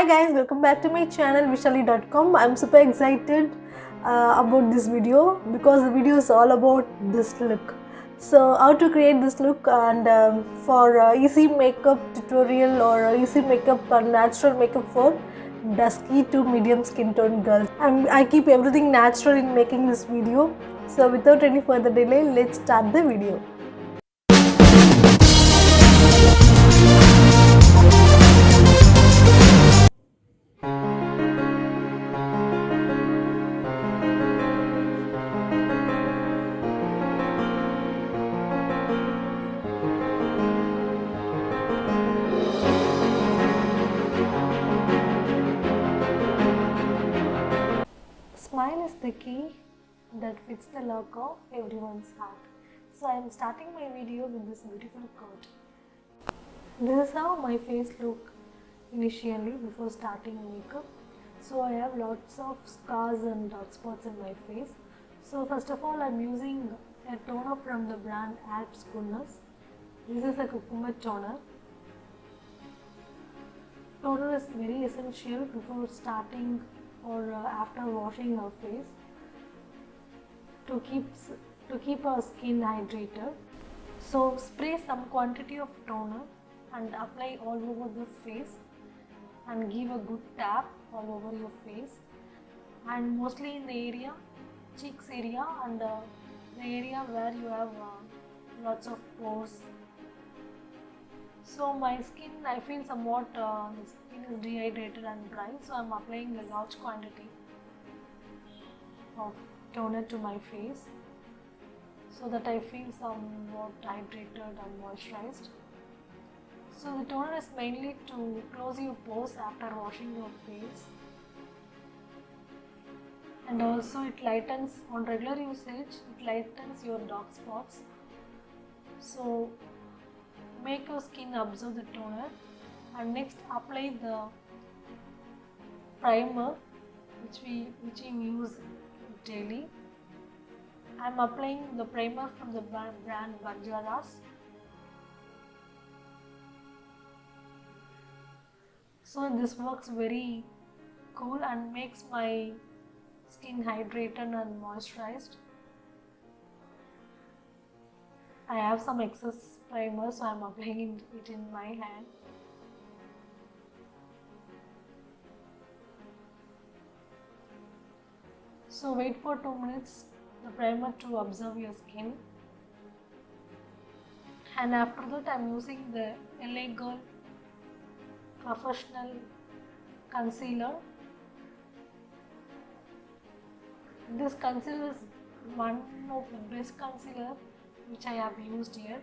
Hi guys, welcome back to my channel Vishali.com. I'm super excited about this video because the video is all about this look. So how to create this look, and for easy makeup tutorial or easy makeup and natural makeup for dusky to medium skin tone girls. I keep everything natural in making this video. So without any further delay, let's start the video. Smile is the key that fits the lock of everyone's heart. So I am starting my video with this beautiful quote. This is how my face looked initially before starting makeup. So I have lots of scars and dark spots in my face. So first of all, I am using a toner from the brand Alps Goodness. This is a cucumber toner. Toner is very essential before starting or after washing our face to keep our skin hydrated. So spray some quantity of toner and apply all over the face and give a good tap all over your face, and mostly in the area, cheeks area, and the area where you have lots of pores. So my skin, I feel somewhat the skin is dehydrated and dry, so I am applying a large quantity of toner to my face so that I feel somewhat hydrated and moisturized. So the toner is mainly to close your pores after washing your face, and also it lightens, on regular usage, it lightens your dark spots. So make your skin absorb the toner, and next apply the primer which we use daily. I am applying the primer from the brand Banjaras. So this works very cool and makes my skin hydrated and moisturized. I have some excess primer, so I am applying it in my hand. So wait for 2 minutes the primer to absorb your skin, and after that I am using the LA Girl Professional Concealer. This concealer is one of the best concealer which I have used yet.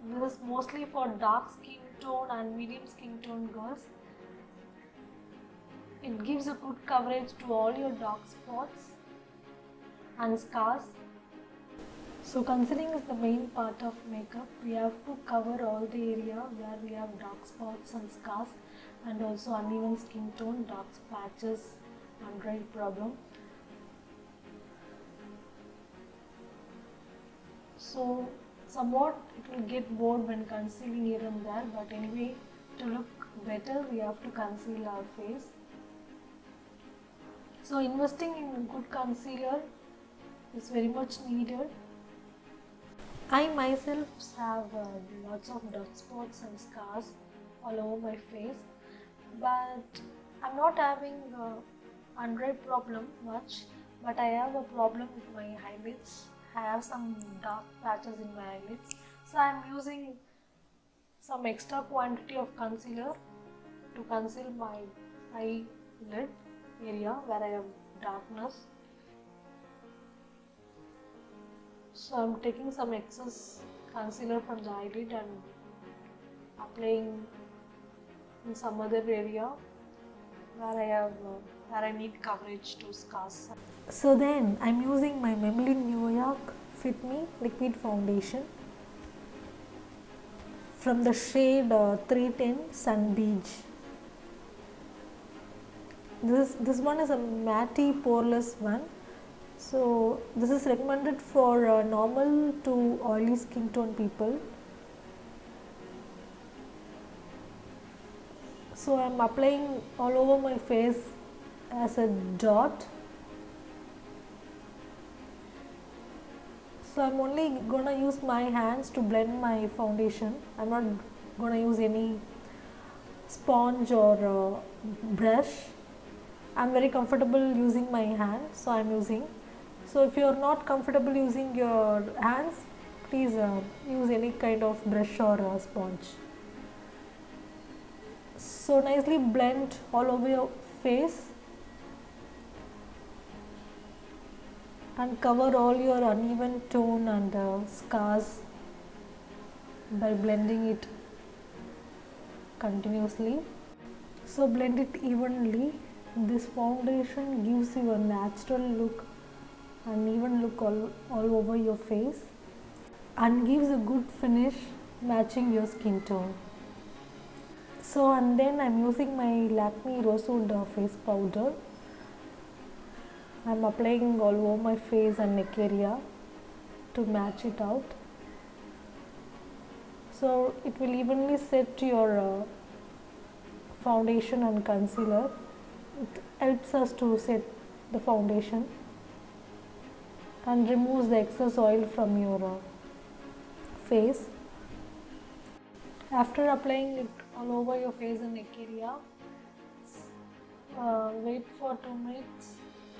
This is mostly for dark skin tone and medium skin tone girls. It gives a good coverage to all your dark spots and scars. So concealing is the main part of makeup. We have to cover all the area where we have dark spots and scars, and also uneven skin tone, dark patches, under eye problem. So somewhat it will get bored when concealing here and there, but anyway, to look better we have to conceal our face. So investing in good concealer is very much needed. I myself have lots of dark spots and scars all over my face, but I'm not having under eye problem much, but I have a problem with my eyelids. I have some dark patches in my eyelids, so I'm using some extra quantity of concealer to conceal my eyelid area where I have darkness. So I'm taking some excess concealer from the eyelid and applying in some other area where I need coverage to scars. So then I'm using my Maybelline New York Fit Me Liquid Foundation from the shade 310 Sun Beige. This one is a matte poreless one. So this is recommended for normal to oily skin tone people. So I'm applying all over my face as a dot. So I'm only gonna use my hands to blend my foundation. I'm not gonna use any sponge or brush. I'm very comfortable using my hand, so I'm using. So if you're not comfortable using your hands, please use any kind of brush or sponge. So nicely blend all over your face and cover all your uneven tone and scars by blending it continuously. So blend it evenly. This foundation gives you a natural look, an even look all over your face, and gives a good finish matching your skin tone. So and then I'm using my Lakme Rosewood face powder. I'm applying all over my face and neck area to match it out. So it will evenly set your foundation and concealer. It helps us to set the foundation and removes the excess oil from your face. After applying it all over your face and neck area, wait for 2 minutes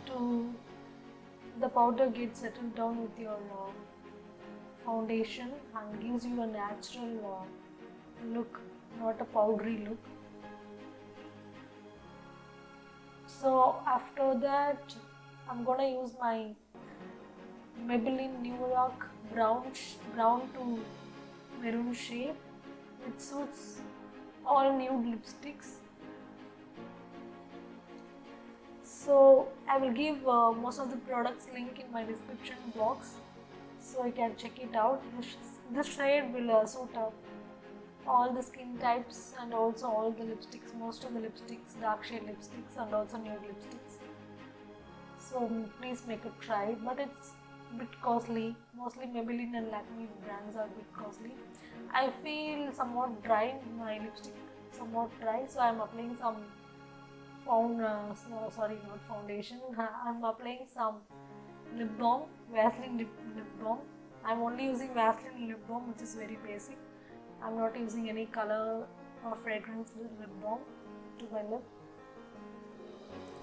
to the powder gets settled down with your foundation and gives you a natural look, not a powdery look. So after that, I'm gonna use my Maybelline New York brown to maroon shade, which suits all nude lipsticks. So I will give most of the products link in my description box, so you can check it out. This shade will suit all the skin types and also all the lipsticks, most of the lipsticks, dark shade lipsticks and also nude lipsticks. So please make a try, but it's a bit costly. Mostly Maybelline and Lakme brands are a bit costly. I feel somewhat dry, my lipstick somewhat dry, so I'm applying some not foundation. I'm applying some lip balm, Vaseline lip balm. I'm only using Vaseline lip balm, which is very basic. I'm not using any color or fragrance lip balm to my lip.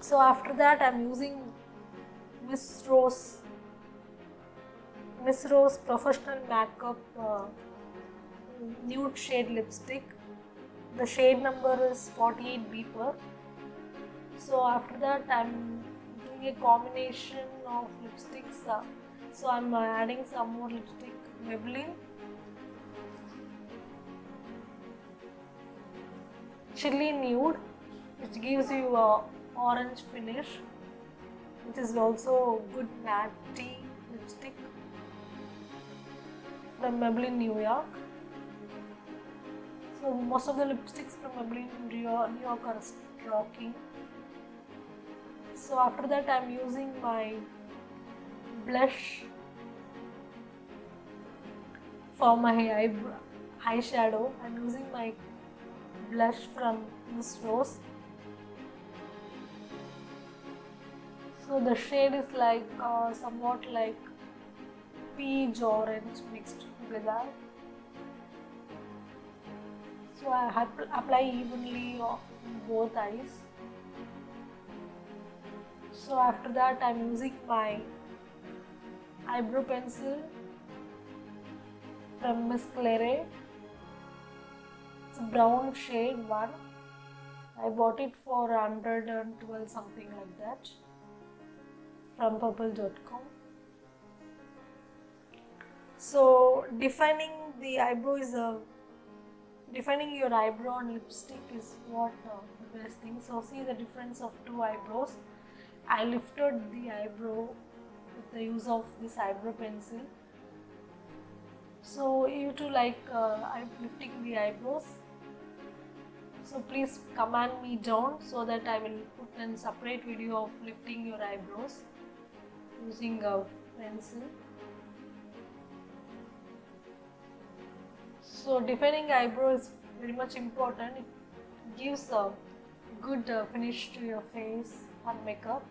So after that, I'm using Miss Rose Professional Makeup nude shade lipstick. The shade number is 48 Beeper. So after that, I'm doing a combination of lipsticks. So I'm adding some more lipstick, Maybelline Chilli Nude, which gives you a orange finish, which is also good matte lipstick from Maybelline New York. So most of the lipsticks from Maybelline New York are rocking. So after that, I'm using my blush for my eyeshadow. I'm using my blush from Miss Rose. So the shade is like somewhat like peach orange mixed together. So I apply evenly on both eyes. So after that, I'm using my eyebrow pencil from Miss Claire. It's a brown shade one. I bought it for 112 something like that from purple.com. So defining the eyebrow is defining your eyebrow and lipstick is what the best thing. So see the difference of two eyebrows. I lifted the eyebrow with the use of this eyebrow pencil. So you too like I'm lifting the eyebrows. So please comment me down so that I will put a separate video of lifting your eyebrows using a pencil. So defining eyebrow is very much important. It gives a good finish to your face and makeup.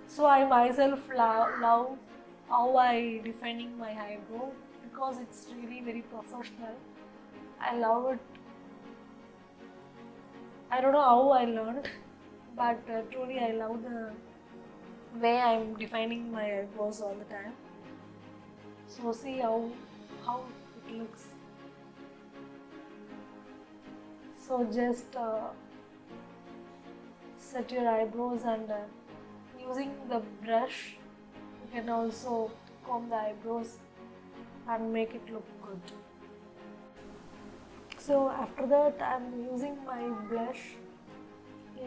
So I myself love how I defining my eyebrow because it's really very professional. I love it. I don't know how I learned, but truly I love the way I'm defining my eyebrows all the time. So see how it looks. So just set your eyebrows and using the brush you can also comb the eyebrows and make it look good. So after that I'm using my blush,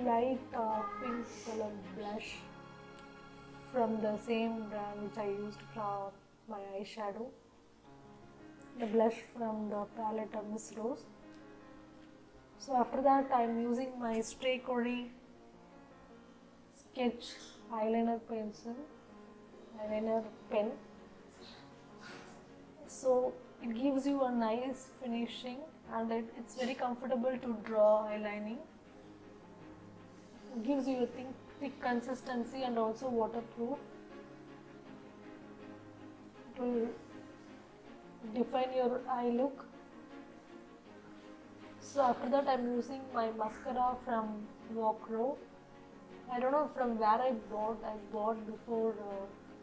light pink color blush from the same brand which I used for my eyeshadow. The blush from the palette of Miss Rose. So after that I'm using my Stray Cori Sketch eyeliner pen. So it gives you a nice finishing and it's very comfortable to draw eyelining. It gives you a thick consistency and also waterproof. It will define your eye look. So after that I'm using my mascara from Walkro. I don't know from where I bought before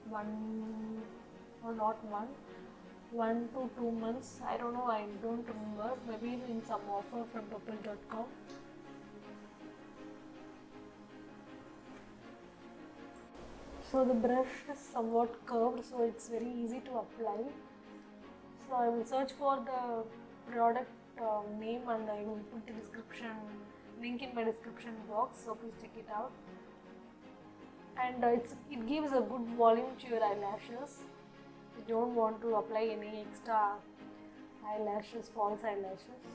1 to 2 months. I don't know, I don't remember. Maybe in some offer from purple.com. So the brush is somewhat curved, so it's very easy to apply. So I will search for the product name and I will put the link in my description box, so please check it out. And it gives a good volume to your eyelashes. You don't want to apply any extra eyelashes, false eyelashes.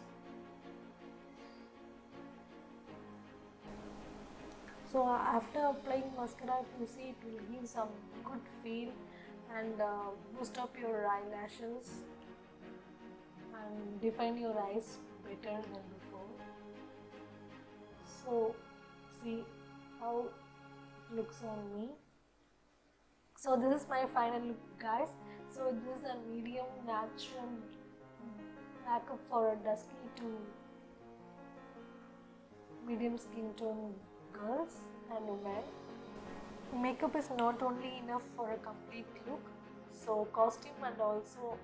So after applying mascara, if you see, it will give some good feel and boost up your eyelashes and define your eyes better than before. So see how it looks on me. So this is my final look, guys. So this is a medium natural makeup for a dusky to medium skin tone girls and women. Makeup is not only enough for a complete look, so costume and also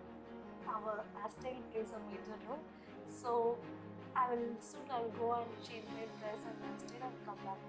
our hairstyle plays a major role. So I'll go and change my dress and hairstyle and come back.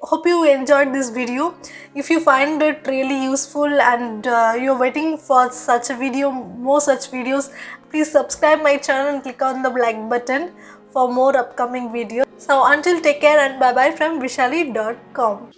Hope you enjoyed this video. If you find it really useful and you're waiting for such a video, more such videos, please subscribe my channel and click on the like button for more upcoming videos. So until take care and bye bye from Vishali.com.